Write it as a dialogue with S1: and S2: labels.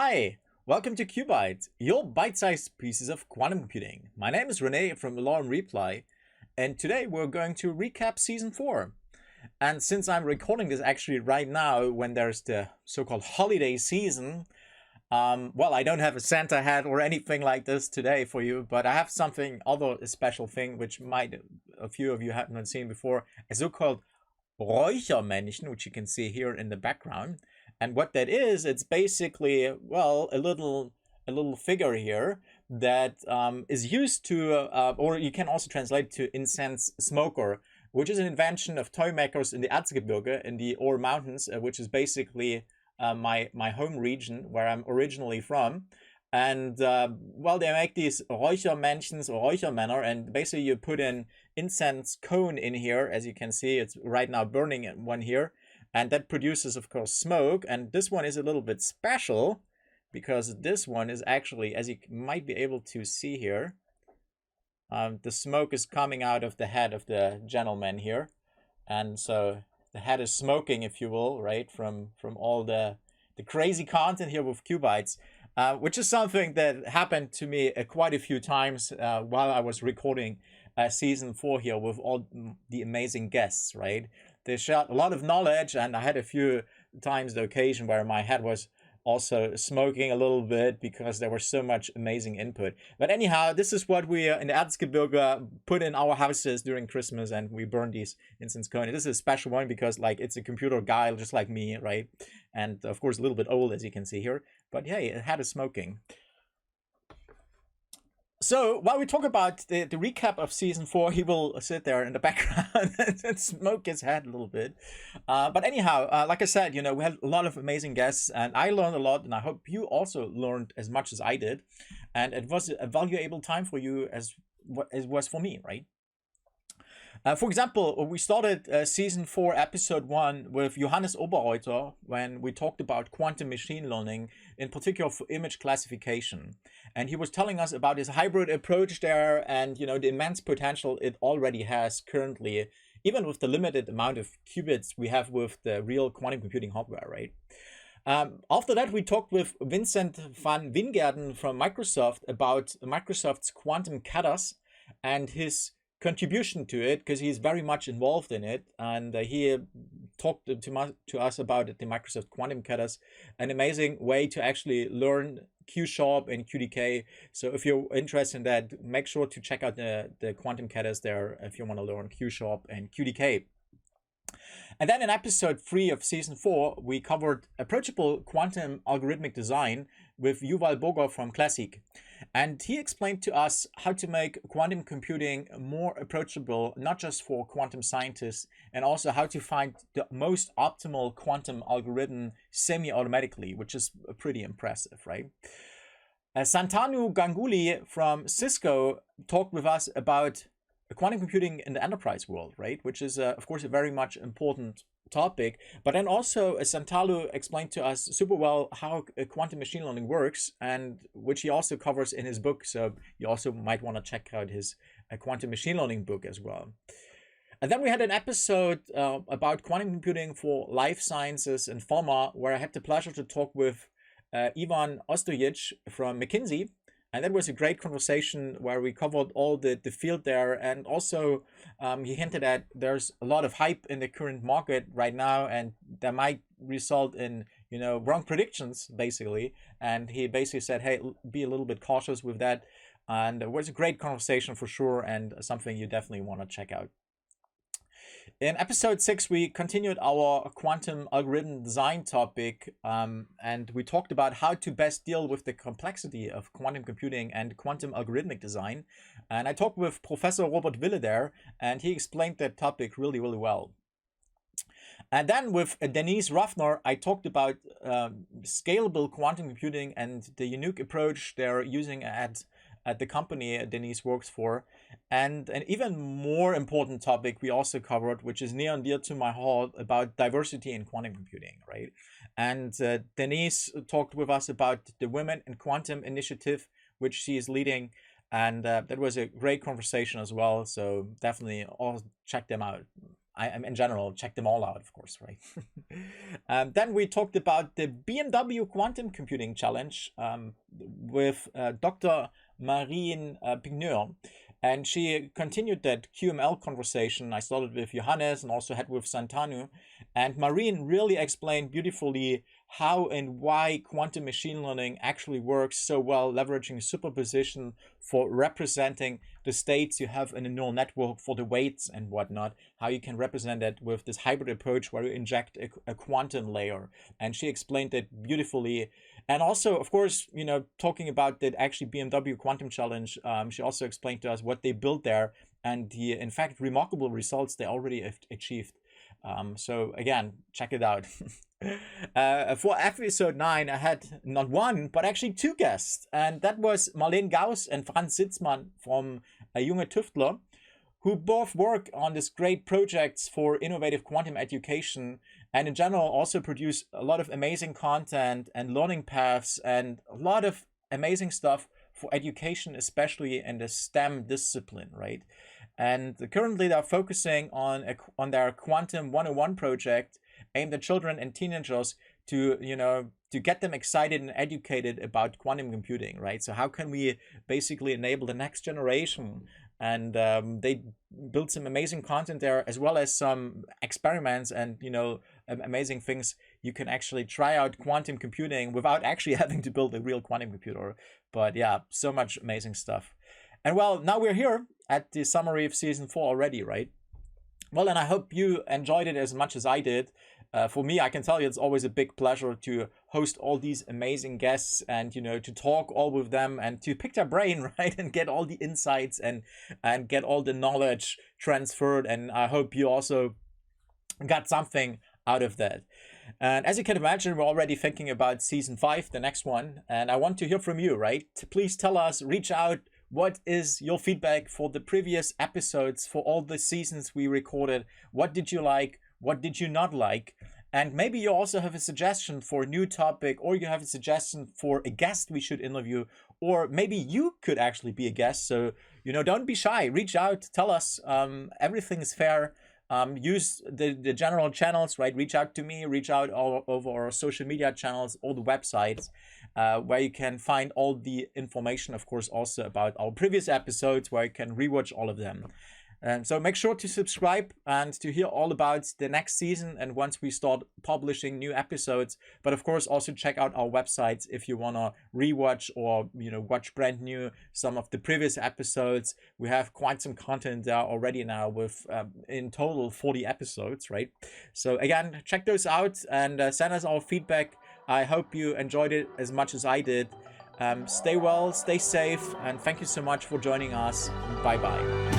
S1: Hi, welcome to QuBites, your bite-sized pieces of quantum computing. My name is Rene from Valorem Reply, and today we're going to recap Season 4. And since I'm recording this actually right now when there's the so-called holiday season, well, I don't have a Santa hat or anything like this today for you, but I have something, a special thing, which a few of you haven't seen before, a so-called Räuchermännchen, which you can see here in the background. And what that is, it's basically, well, a little figure here that is used to, or you can also translate to incense smoker, which is an invention of toy makers in the Erzgebirge, in the Ore Mountains, which is basically my home region where I'm originally from. And well, they make these Räuchermännchens or Räuchermänner, and basically you put an incense cone in here. As you can see, it's right now burning one here. And that produces, of course, smoke. And this one is a little bit special because this one is actually, as you might be able to see here, the smoke is coming out of the head of the gentleman here. And so the head is smoking, if you will, right, from all the crazy content here with QuBites, which is something that happened to me quite a few times while I was recording Season 4 here with all the amazing guests, right? They shared a lot of knowledge, and I had a few times the occasion where my head was also smoking a little bit because there was so much amazing input. But anyhow, this is what we in the Erzgebirge put in our houses during Christmas, and we burn these incense cones. This is a special one because, like, it's a computer guy just like me, right? And of course a little bit old, as you can see here, but hey, it had a smoking. So while we talk about the recap of Season 4, he will sit there in the background and smoke his head a little bit. But anyhow, like I said, you know, we had a lot of amazing guests, and I learned a lot, and I hope you also learned as much as I did. And it was a valuable time for you as it was for me, right? For example, we started Season 4, Episode 1 with Johannes Oberreuter when we talked about quantum machine learning, in particular for image classification. And he was telling us about his hybrid approach there and, you know, the immense potential it already has currently, even with the limited amount of qubits we have with the real quantum computing hardware, right? After that, we talked with Vincent van Wingerden from Microsoft about Microsoft's quantum kata's and his contribution to it, because he's very much involved in it, and he talked to us about the Microsoft quantum kata's, an amazing way to actually learn Q# and QDK. So if you're interested in that, make sure to check out the quantum kata's there if you want to learn Q# and QDK. And then in Episode 3 of Season 4, we covered approachable quantum algorithmic design with Yuval Boger from Classic. And he explained to us how to make quantum computing more approachable, not just for quantum scientists, and also how to find the most optimal quantum algorithm semi-automatically, which is pretty impressive, right? Santanu Ganguly from Cisco talked with us about quantum computing in the enterprise world, right? Which is, of course, a very much important topic. But then also Santanu explained to us super well how quantum machine learning works, and which he also covers in his book. So you also might want to check out his quantum machine learning book as well. And then we had an episode about quantum computing for life sciences and pharma, where I had the pleasure to talk with Ivan Ostojic from McKinsey. And that was a great conversation where we covered all the field there. And also he hinted at there's a lot of hype in the current market right now, and that might result in, you know, wrong predictions, basically. And he basically said, hey, be a little bit cautious with that. And it was a great conversation for sure, and something you definitely want to check out. In Episode 6, we continued our quantum algorithm design topic, and we talked about how to best deal with the complexity of quantum computing and quantum algorithmic design. And I talked with Professor Robert Wille there, and he explained that topic really, really well. And then with Denise Ruffner, I talked about scalable quantum computing and the unique approach they're using at the company Denise works for. And an even more important topic we also covered, which is near and dear to my heart, about diversity in quantum computing, right? And Denise talked with us about the Women in Quantum initiative, which she is leading. And that was a great conversation as well. So definitely all check them out. in general, check them all out, of course, right? Then we talked about the BMW Quantum Computing Challenge with Dr. Marine Pigneur. And she continued that QML conversation I started with Johannes and also had with Santanu. And Marine really explained beautifully how and why quantum machine learning actually works so well, leveraging superposition for representing the states you have in a neural network for the weights and whatnot, how you can represent it with this hybrid approach where you inject a quantum layer. And she explained it beautifully. And also, of course, talking about that actually BMW Quantum Challenge, she also explained to us what they built there and the, in fact, remarkable results they already achieved. So again, check it out. For episode 9, I had not one, but actually 2 guests. And that was Marlene Gauss and Franz Sitzmann from Junge Tüftler, who both work on these great projects for innovative quantum education and in general also produce a lot of amazing content and learning paths and a lot of amazing stuff for education, especially in the STEM discipline, right? And currently they're focusing on their Quantum 101 project aimed at children and teenagers to get them excited and educated about quantum computing, right? So how can we basically enable the next generation? And they built some amazing content there, as well as some experiments and amazing things. You can actually try out quantum computing without actually having to build a real quantum computer. But yeah, so much amazing stuff. And well, now we're here at the summary of season 4 already, right? Well, and I hope you enjoyed it as much as I did. For me, I can tell you it's always a big pleasure to host all these amazing guests and, to talk all with them and to pick their brain, right? And get all the insights and get all the knowledge transferred. And I hope you also got something out of that. And as you can imagine, we're already thinking about season 5, the next one. And I want to hear from you, right? Please tell us, reach out. What is your feedback for the previous episodes, for all the seasons we recorded? What did you like? What did you not like? And maybe you also have a suggestion for a new topic, or you have a suggestion for a guest we should interview, or maybe you could actually be a guest. So, don't be shy. Reach out. Tell us. Everything is fair. Use the general channels, right? Reach out to me. Reach out all over our social media channels, all the websites, where you can find all the information, of course, also about our previous episodes, where you can rewatch all of them. And so make sure to subscribe and to hear all about the next season and once we start publishing new episodes. But of course, also check out our websites if you want to rewatch or watch brand new some of the previous episodes. We have quite some content there already now with in total 40 episodes, right? So again, check those out and send us our feedback. I hope you enjoyed it as much as I did. Stay well, stay safe, and thank you so much for joining us. Bye-bye.